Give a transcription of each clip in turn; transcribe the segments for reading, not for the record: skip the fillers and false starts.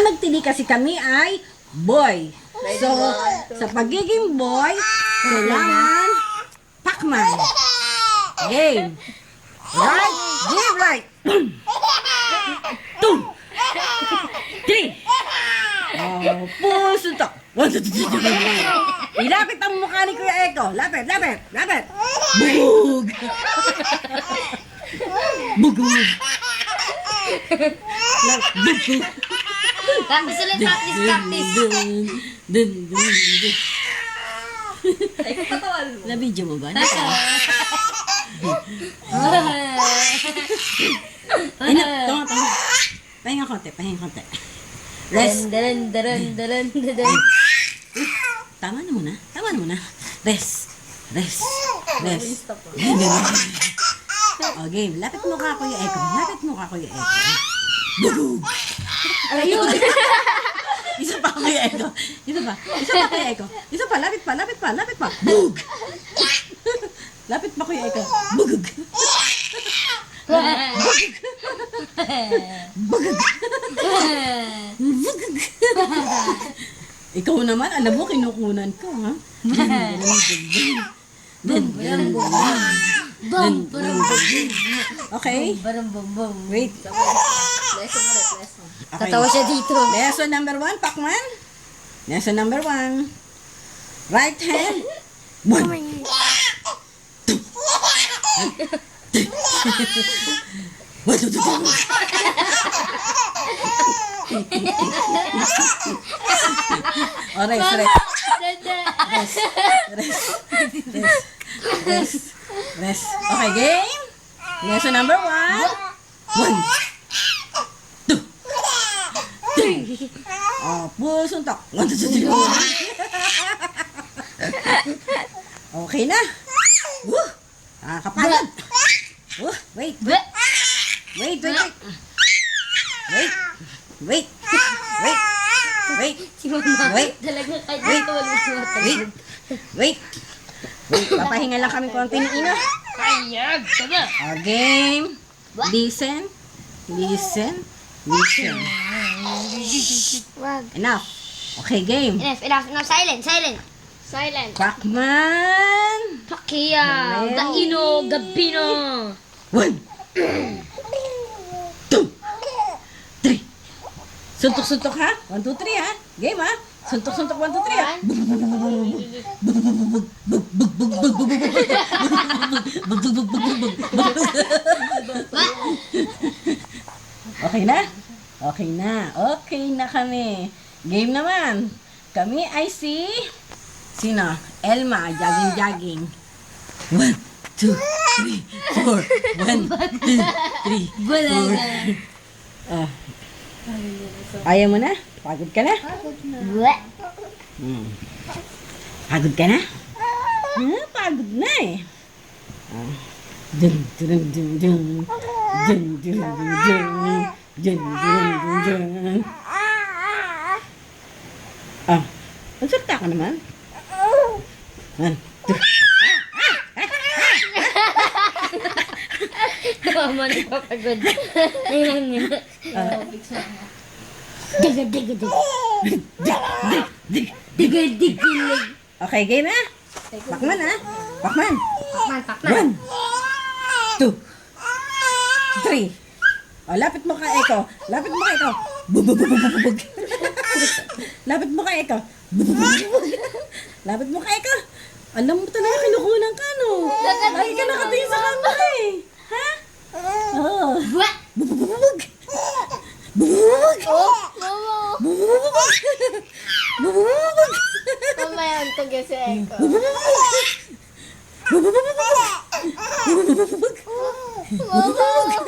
Nagtili kasi kami ay boy. So, sa pagiging boy, kailangan Pacman. Game. Right, game right. 2, 3. Oh, puso to. 1, 2, 3. Ilapit ang mukha ni Kuya Eko. Lapit, lapit, lapit. Bug. Bugug. Bugug. Practice ulit, practice, practice. Ay, katawan mo. Na-video mo ba? Ay, tama. Pahinga konti, pahinga konti. Rest. Tama na muna. Rest. O, game. Lapit mo ka, Kuya Eko. Bugug. Ayun. Isa pa, Kuya Eko. Isa pa, lapit pa. Bug. Lapit pa, Kuya Eko. Bugug. Ikaw naman, alam mo, kinukunan ko, ha? Okay? Wait. Lesson ulit, lesson. Okay. Tatawa siya dito. Lesson number 1, Pacman. Lesson number 1. Right hand. 1. 1, 2, 3. Oh, rest. Okay, game. Lesson number 1. 1, 2, 3. Oh, pusuntok. 1, 2, 3. Okay na. Woo! Kapagod. Wait. Si Mama. Wait. Talaga kahit dito wala siya matagod. Wait. Papahinga lang kami konti ni Ina. Kayag! Taga! Game. Listen. Wag. Enough. Okay, game. Enough. Silent. Quackman. Pakiya. Gaino. Gabino. 1, 2, 3. Suntok ha? 1, 2, 3 ha? Game ha? Suntok 1, 2, 3 ha? Okay na? Okay na kami. Game naman. Kami ay si... Sino? Elma. Jogging. 1, 2, 3, 4. 1, 2, 3, 4. Ayaw mo na? Pagod ka na? Pagod ka na? Pagod na eh. Magsalita ka naman. 1, 2. Mama, napapagod. Ayun niya. Dig. Okay, game na? Pacman ha? Pacman. 1, 2, 3. Oh, lapit mo ka, Eko. Bubububububug. Lapit mo ka, Eko. Alam mo talaga kinukunan ka, no? Lagi ka nakatingin sa camera eh. Ha? Oo. Bubububug. Mamaya ang tagya si Eko.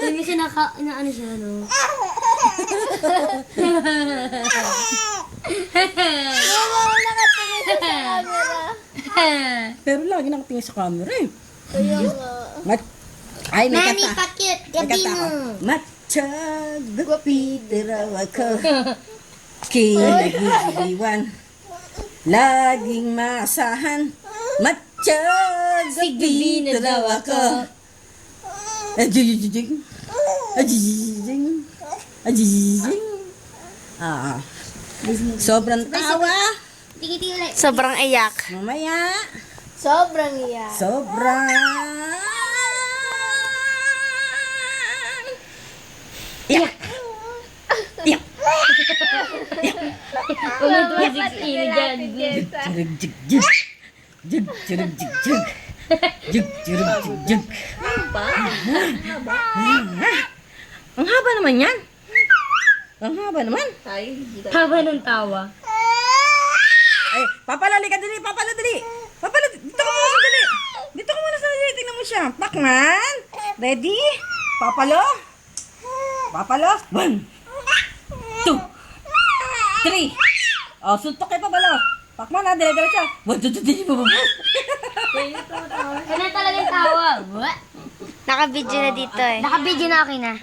Hindi siya ano siya, no? Mama, nakatingin siya sa camera. Pero lagi nakatingin sa camera eh. Kaya nga. Ay, may Nani, kata. pakit. May kata ako. Matsyag, gupitiraw ako. Kinagigiwan. Laging maasahan. Matsyag, gupitiraw ako. Ajijijing. Ah. Sobrang tawa. Tingin-tingin ulit. Sobrang iyak. Mamaya. Sobrang iyak. Sobrang... Iyak. Iyak. Ulit mo 6 dyan. Jurug, jug, jug. Jug, jurug, jug, jug. Jug, jurug, jug, jug. Ang haba naman yan. Ang haba naman. Haba ng tawa. Ay, papalali ka dali, papala dali. Papala, dito ka muna dali. Dito ka muna sa dali, tingnan mo siya. Pakman. Ready? Papalo. Papalo. 1, 2, 3. Oh, suntok kay papalo. Pakman na, dali-dali siya. 1, 2, 3, 4, 5. Ganun talagang tawa. What? Naka-video na dito eh. Naka-video na okay na.